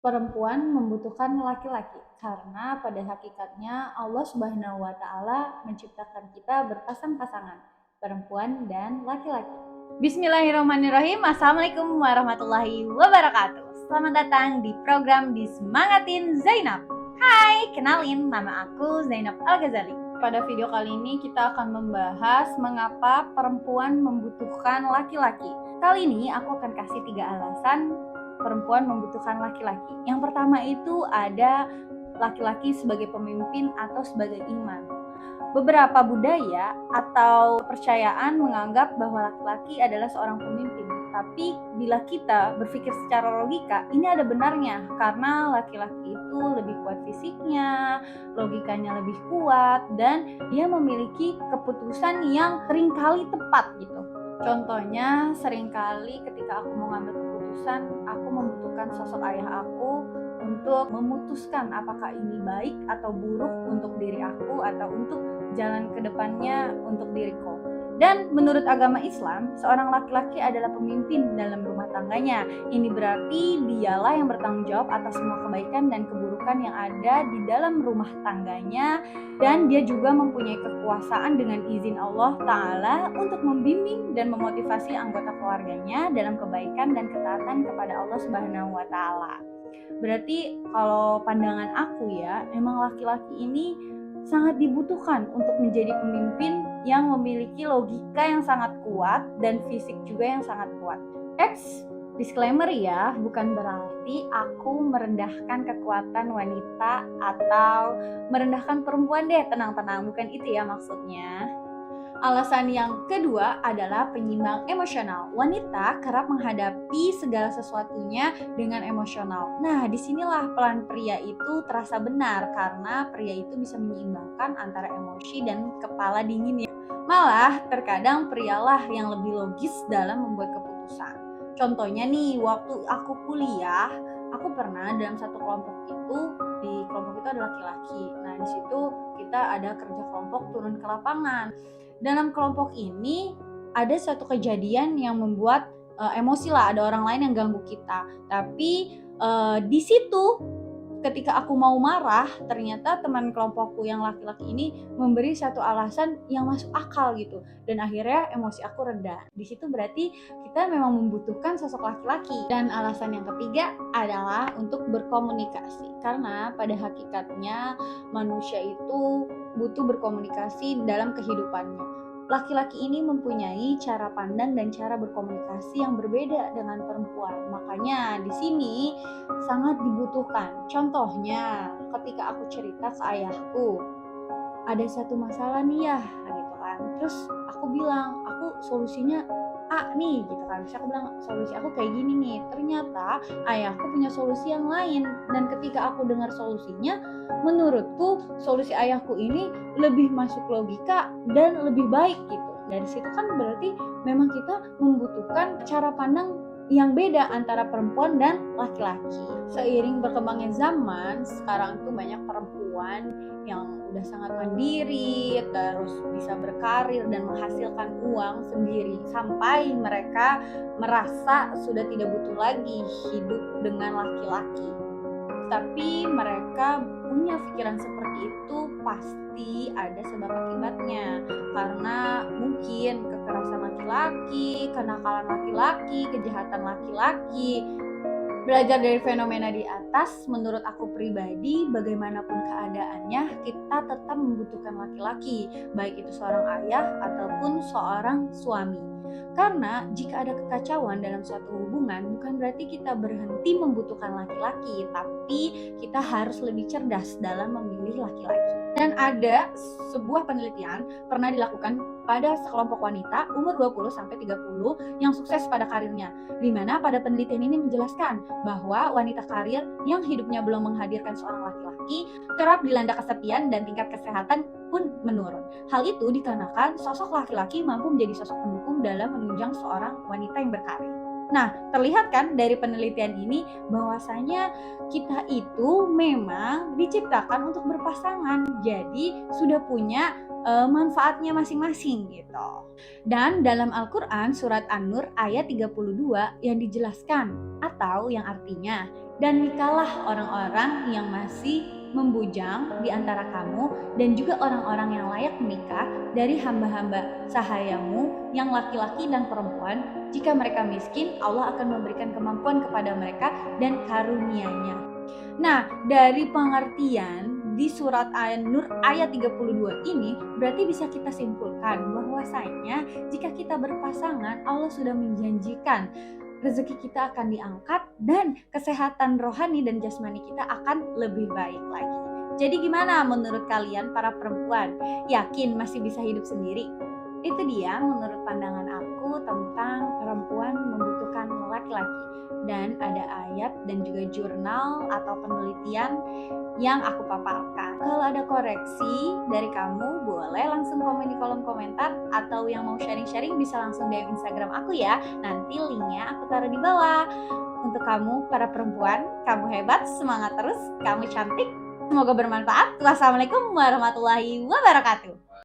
Perempuan membutuhkan laki-laki karena pada hakikatnya Allah Subhanahu wa taala menciptakan kita berpasang-pasangan, perempuan dan laki-laki. Bismillahirrahmanirrahim. Assalamualaikum warahmatullahi wabarakatuh. Selamat datang di program Disemangatin Zainab. Hai, kenalin, nama aku Zainab Al-Ghazali. Pada video kali ini kita akan membahas mengapa perempuan membutuhkan laki-laki. Kali ini aku akan kasih 3 alasan perempuan membutuhkan laki-laki. Yang pertama itu ada laki-laki sebagai pemimpin atau sebagai imam. Beberapa budaya atau kepercayaan menganggap bahwa laki-laki adalah seorang pemimpin. Tapi bila kita berpikir secara logika, ini ada benarnya karena laki-laki itu lebih kuat fisiknya, logikanya lebih kuat, dan dia memiliki keputusan yang seringkali tepat gitu. Contohnya, seringkali ketika aku mau ngambil keputusan, aku membutuhkan sosok ayah aku untuk memutuskan apakah ini baik atau buruk untuk diri aku atau untuk jalan ke depannya untuk diriku. Dan menurut agama Islam, seorang laki-laki adalah pemimpin dalam rumah tangganya. Ini berarti dialah yang bertanggung jawab atas semua kebaikan dan keburukan yang ada di dalam rumah tangganya, dan dia juga mempunyai kekuasaan dengan izin Allah Ta'ala untuk membimbing dan memotivasi anggota keluarganya dalam kebaikan dan ketaatan kepada Allah Subhanahu wa Ta'ala. Berarti kalau pandangan aku ya, memang laki-laki ini sangat dibutuhkan untuk menjadi pemimpin yang memiliki logika yang sangat kuat dan fisik juga yang sangat kuat. Disclaimer ya, bukan berarti aku merendahkan kekuatan wanita atau merendahkan perempuan deh, tenang-tenang, bukan itu ya maksudnya. Alasan yang kedua adalah penyimbang emosional. Wanita kerap menghadapi segala sesuatunya dengan emosional. Nah, disinilah peran pria itu terasa benar karena pria itu bisa menyeimbangkan antara emosi dan kepala dingin ya. Malah terkadang prialah yang lebih logis dalam membuat keputusan. Contohnya nih, waktu aku kuliah, aku pernah dalam satu kelompok itu, di kelompok itu ada laki-laki. Nah, di situ kita ada kerja kelompok turun ke lapangan. Dalam kelompok ini ada suatu kejadian yang membuat emosi lah, ada orang lain yang ganggu kita. Tapi di situ ketika aku mau marah, ternyata teman kelompokku yang laki-laki ini memberi satu alasan yang masuk akal gitu, dan akhirnya emosi aku reda. Di situ berarti kita memang membutuhkan sosok laki-laki. Dan alasan yang ketiga adalah untuk berkomunikasi, karena pada hakikatnya manusia itu butuh berkomunikasi dalam kehidupannya. Laki-laki ini mempunyai cara pandang dan cara berkomunikasi yang berbeda dengan perempuan. Makanya di sini sangat dibutuhkan. Contohnya, ketika aku cerita ke ayahku, ada satu masalah nih ya, gitu kan. Terus aku bilang, aku solusinya A nih, gitu kan. Terus aku bilang, solusi aku kayak gini nih. Ternyata ayahku punya solusi yang lain. Dan ketika aku dengar solusinya, menurutku solusi ayahku ini lebih masuk logika dan lebih baik gitu. Dari situ kan berarti memang kita membutuhkan cara pandang yang beda antara perempuan dan laki-laki. Seiring berkembangnya zaman, sekarang tuh banyak perempuan yang udah sangat mandiri, terus bisa berkarir dan menghasilkan uang sendiri, sampai mereka merasa sudah tidak butuh lagi hidup dengan laki-laki. Tapi mereka punya pikiran seperti itu pasti ada sebab akibatnya, karena mungkin kekerasan laki-laki, kenakalan laki-laki, kejahatan laki-laki. Belajar dari fenomena di atas, menurut aku pribadi, bagaimanapun keadaannya, kita tetap membutuhkan laki-laki, baik itu seorang ayah ataupun seorang suami. Karena jika ada kekacauan dalam suatu hubungan, bukan berarti kita berhenti membutuhkan laki-laki, tapi kita harus lebih cerdas dalam memilih laki-laki. Dan ada sebuah penelitian pernah dilakukan pada sekelompok wanita umur 20-30 yang sukses pada karirnya, di mana pada penelitian ini menjelaskan bahwa wanita karir yang hidupnya belum menghadirkan seorang laki-laki kerap dilanda kesepian dan tingkat kesehatan pun menurun. Hal itu dikarenakan sosok laki-laki mampu menjadi sosok pendukung dalam menunjang seorang wanita yang berkarir. Nah, terlihat kan dari penelitian ini bahwasanya kita itu memang diciptakan untuk berpasangan. Jadi sudah punya manfaatnya masing-masing gitu. Dan dalam Al-Qur'an surat An-Nur ayat 32 yang dijelaskan atau yang artinya, dan nikahlah orang-orang yang masih membujang di antara kamu dan juga orang-orang yang layak menikah dari hamba-hamba sahayamu yang laki-laki dan perempuan. Jika mereka miskin, Allah akan memberikan kemampuan kepada mereka dan karunia-Nya. Nah, dari pengertian di surat An-Nur ayat 32 ini berarti bisa kita simpulkan bahwasanya jika kita berpasangan, Allah sudah menjanjikan rezeki kita akan diangkat dan kesehatan rohani dan jasmani kita akan lebih baik lagi. Jadi gimana menurut kalian para perempuan? Yakin masih bisa hidup sendiri? Itu dia menurut pandangan aku tentang perempuan membutuhkan laki-laki. Dan ada ayat dan juga jurnal atau penelitian yang aku paparkan. Kalau ada koreksi dari kamu, boleh langsung komen di kolom komentar, atau yang mau sharing-sharing bisa langsung DM Instagram aku ya. Nanti linknya aku taruh di bawah. Untuk kamu para perempuan, kamu hebat, semangat terus, kamu cantik. Semoga bermanfaat. Wassalamualaikum warahmatullahi wabarakatuh.